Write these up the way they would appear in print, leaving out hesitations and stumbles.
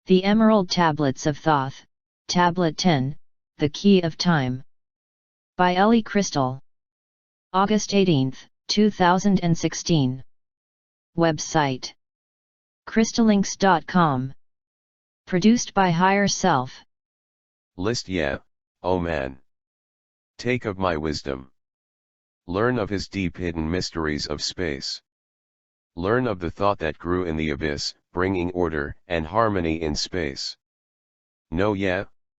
The Emerald Tablets of Thoth, Tablet 10, The Key of Time. By Ellie Crystal. August 18, 2016. Website: crystallinks.com. Produced by Higher Self. List O man. Take of my wisdom. Learn of his deep hidden mysteries of space. Learn of the thought that grew in the abyss, bringing order and harmony in space. Know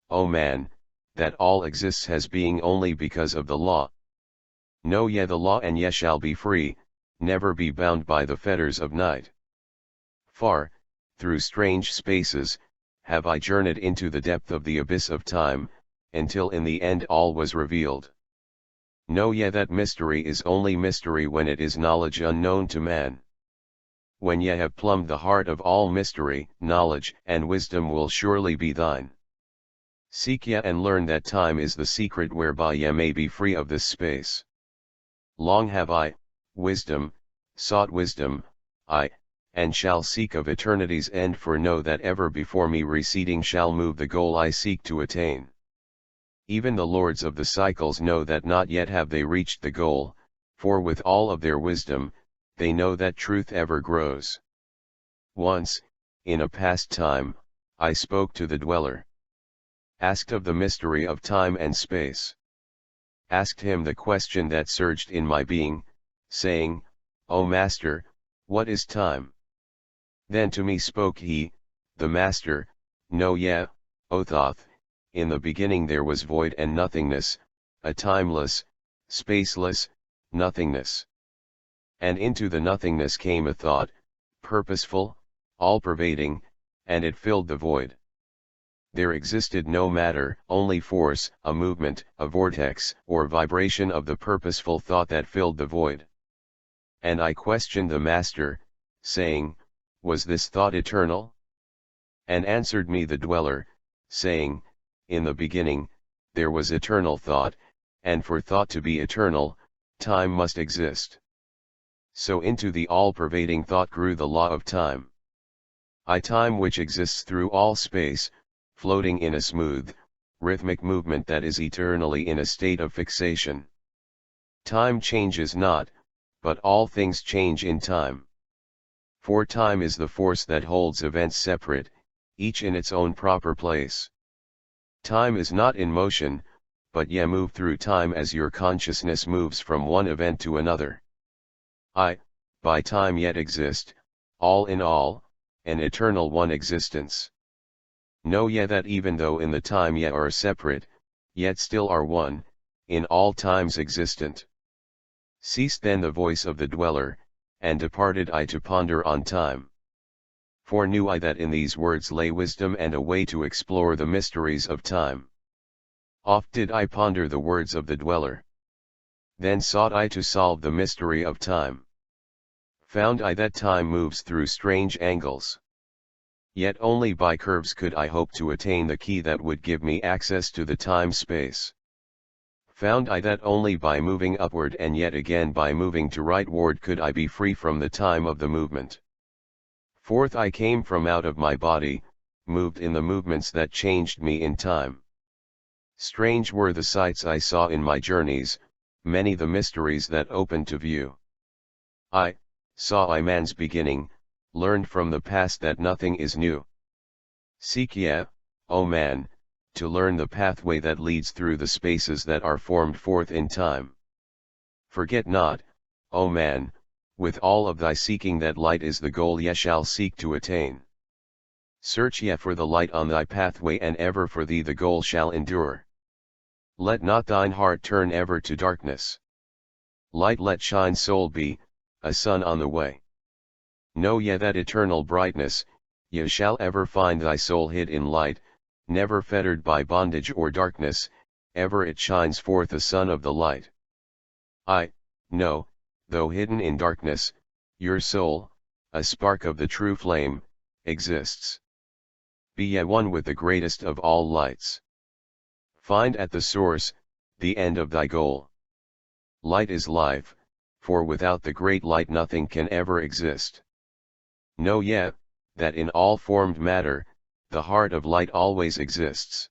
O man, that all exists as being only because of the law. Know the law and shall be free, never be bound by the fetters of night. Far, through strange spaces, have I journeyed into the depth of the abyss of time, until in the end all was revealed. Know that mystery is only mystery when it is knowledge unknown to man. When ye have plumbed the heart of all mystery, knowledge and wisdom will surely be thine. Seek and learn that time is the secret whereby ye may be free of this space. Long have I, wisdom, sought wisdom, and shall seek of eternity's end, for know that ever before me receding shall move the goal I seek to attain. Even the lords of the cycles know that not yet have they reached the goal, for with all of their wisdom, they know that truth ever grows. Once, in a past time, I spoke to the dweller. Asked of the mystery of time and space. Asked him the question that surged in my being, saying, O Master, what is time? Then to me spoke he, the Master, Know O Thoth, in the beginning there was void and nothingness, a timeless, spaceless, nothingness. And into the nothingness came a thought, purposeful, all-pervading, and it filled the void. There existed no matter, only force, a movement, a vortex, or vibration of the purposeful thought that filled the void. And I questioned the Master, saying, was this thought eternal? And answered me the dweller, saying, in the beginning, there was eternal thought, and for thought to be eternal, time must exist. So into the all-pervading thought grew the law of time. Time which exists through all space, floating in a smooth, rhythmic movement that is eternally in a state of fixation. Time changes not, but all things change in time. For time is the force that holds events separate, each in its own proper place. Time is not in motion, but ye move through time as your consciousness moves from one event to another. By time yet exist, all in all, an eternal one existence. Know that even though in the time ye are separate, yet still are one, in all times existent. Ceased then the voice of the dweller, and departed I to ponder on time. For knew I that in these words lay wisdom and a way to explore the mysteries of time. Oft did I ponder the words of the dweller. Then sought I to solve the mystery of time. Found I that time moves through strange angles. Yet only by curves could I hope to attain the key that would give me access to the time-space. Found I that only by moving upward and yet again by moving to rightward could I be free from the time of the movement. Forth I came from out of my body, moved in the movements that changed me in time. Strange were the sights I saw in my journeys, many the mysteries that opened to view. I saw man's beginning, learned from the past that nothing is new. Seek O man, to learn the pathway that leads through the spaces that are formed forth in time. Forget not, O man, with all of thy seeking that light is the goal ye shall seek to attain. Search for the light on thy pathway and ever for thee the goal shall endure. Let not thine heart turn ever to darkness. Light let shine soul be, a sun on the way. Know that eternal brightness, ye shall ever find thy soul hid in light, never fettered by bondage or darkness, ever it shines forth a sun of the light. Know, though hidden in darkness, your soul, a spark of the true flame, exists. Be ye one with the greatest of all lights. Find at the source, the end of thy goal. Light is life, for without the great light nothing can ever exist. Know that in all formed matter, the heart of light always exists.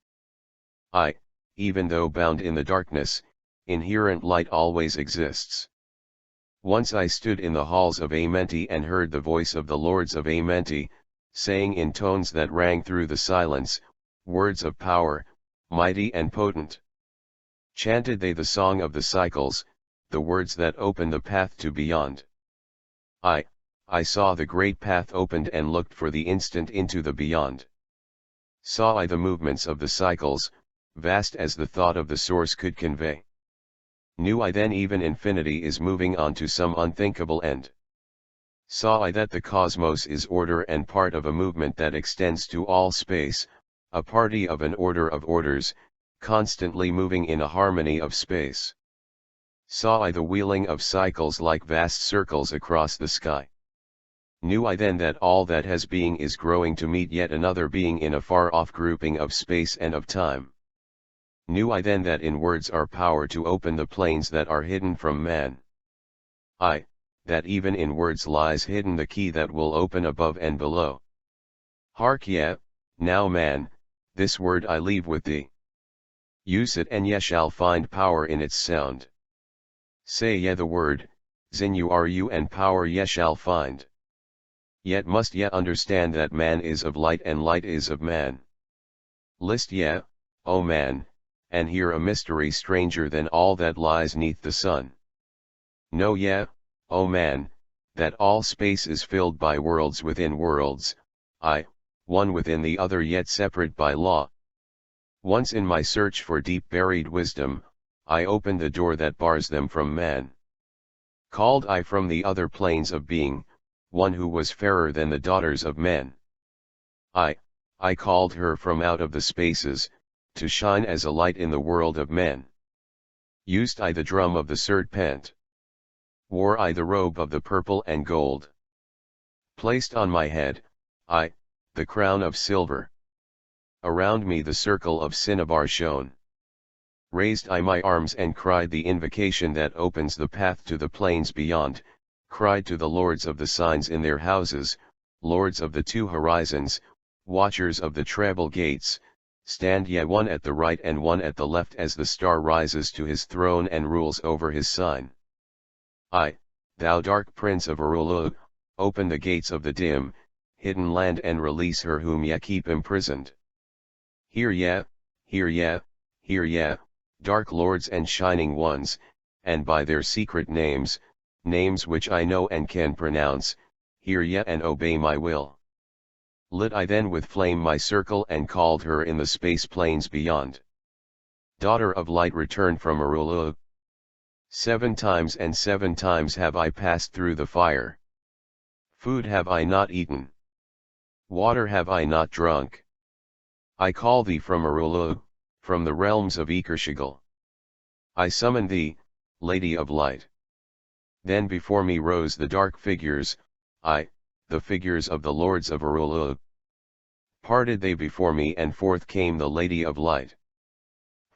I, even though bound in the darkness, inherent light always exists. Once I stood in the halls of Amenti and heard the voice of the lords of Amenti, saying in tones that rang through the silence, words of power, mighty and potent. Chanted they the song of the cycles, the words that open the path to beyond. I saw the great path opened and looked for the instant into the beyond. Saw I the movements of the cycles, vast as the thought of the source could convey. Knew I then even infinity is moving on to some unthinkable end. Saw I that the cosmos is order and part of a movement that extends to all space, a party of an order of orders, constantly moving in a harmony of space. Saw I the wheeling of cycles like vast circles across the sky. Knew I then that all that has being is growing to meet yet another being in a far-off grouping of space and of time. Knew I then that in words are power to open the planes that are hidden from man. That even in words lies hidden the key that will open above and below. Hark ye, now man, this word I leave with thee. Use it and ye shall find power in its sound. Say ye the word, Zinu are you and power ye shall find. Yet must ye understand that man is of light and light is of man. List ye, O man, and hear a mystery stranger than all that lies neath the sun. Know ye, O man, that all space is filled by worlds within worlds, one within the other yet separate by law. Once in my search for deep buried wisdom, I opened the door that bars them from man. Called I from the other planes of being, one who was fairer than the daughters of men. I called her from out of the spaces, to shine as a light in the world of men. Used I the drum of the serpent. Wore I the robe of the purple and gold. Placed on my head, the crown of silver. Around me the circle of cinnabar shone. Raised I my arms and cried the invocation that opens the path to the plains beyond, cried to the lords of the signs in their houses, lords of the two horizons, watchers of the treble gates, stand ye one at the right and one at the left as the star rises to his throne and rules over his sign. Thou dark prince of Arulu, open the gates of the dim, hidden land and release her whom ye keep imprisoned. Hear ye, hear ye, hear ye, dark lords and shining ones, and by their secret names, names which I know and can pronounce, hear ye and obey my will. Lit I then with flame my circle and called her in the space plains beyond. Daughter of light return from Arulu. 7 times and 7 times have I passed through the fire. Food have I not eaten. Water have I not drunk. I call thee from Arulu, from the realms of Ikershigal. I summon thee, Lady of Light. Then before me rose the dark figures, the figures of the lords of Arulu. Parted they before me and forth came the Lady of Light.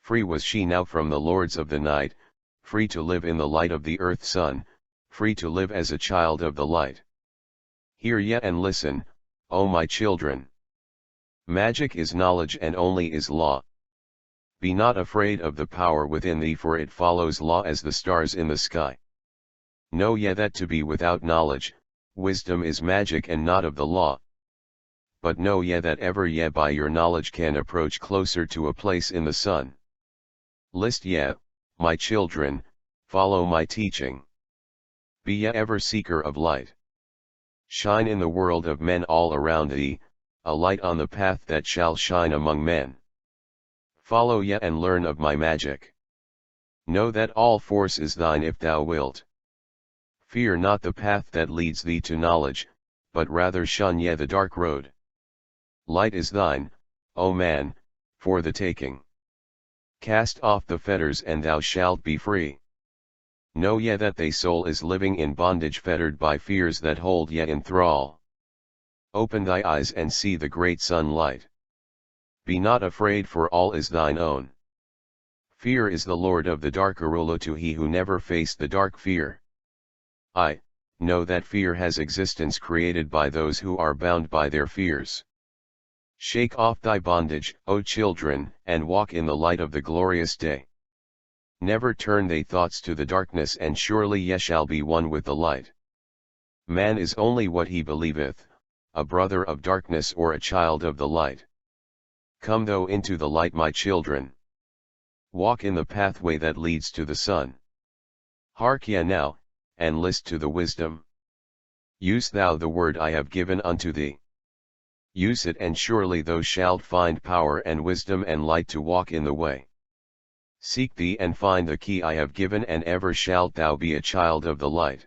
Free was she now from the lords of the night, free to live in the light of the earth sun, free to live as a child of the light. Hear ye and listen, O my children. Magic is knowledge and only is law. Be not afraid of the power within thee, for it follows law as the stars in the sky. Know ye that to be without knowledge, wisdom is magic and not of the law. But know ye that ever ye by your knowledge can approach closer to a place in the sun. List ye, my children, follow my teaching. Be ye ever seeker of light. Shine in the world of men all around thee, a light on the path that shall shine among men. Follow ye and learn of my magic. Know that all force is thine if thou wilt. Fear not the path that leads thee to knowledge, but rather shun ye the dark road. Light is thine, O man, for the taking. Cast off the fetters and thou shalt be free. Know ye that thy soul is living in bondage fettered by fears that hold ye in thrall. Open thy eyes and see the great sunlight. Be not afraid, for all is thine own. Fear is the lord of the dark Arulu to he who never faced the dark fear. Know that fear has existence created by those who are bound by their fears. Shake off thy bondage, O children, and walk in the light of the glorious day. Never turn thy thoughts to the darkness, and surely ye shall be one with the light. Man is only what he believeth, a brother of darkness or a child of the light. Come thou into the light, my children. Walk in the pathway that leads to the sun. Hark ye now, and list to the wisdom. Use thou the word I have given unto thee. Use it, and surely thou shalt find power and wisdom and light to walk in the way. Seek thee and find the key I have given, and ever shalt thou be a child of the light.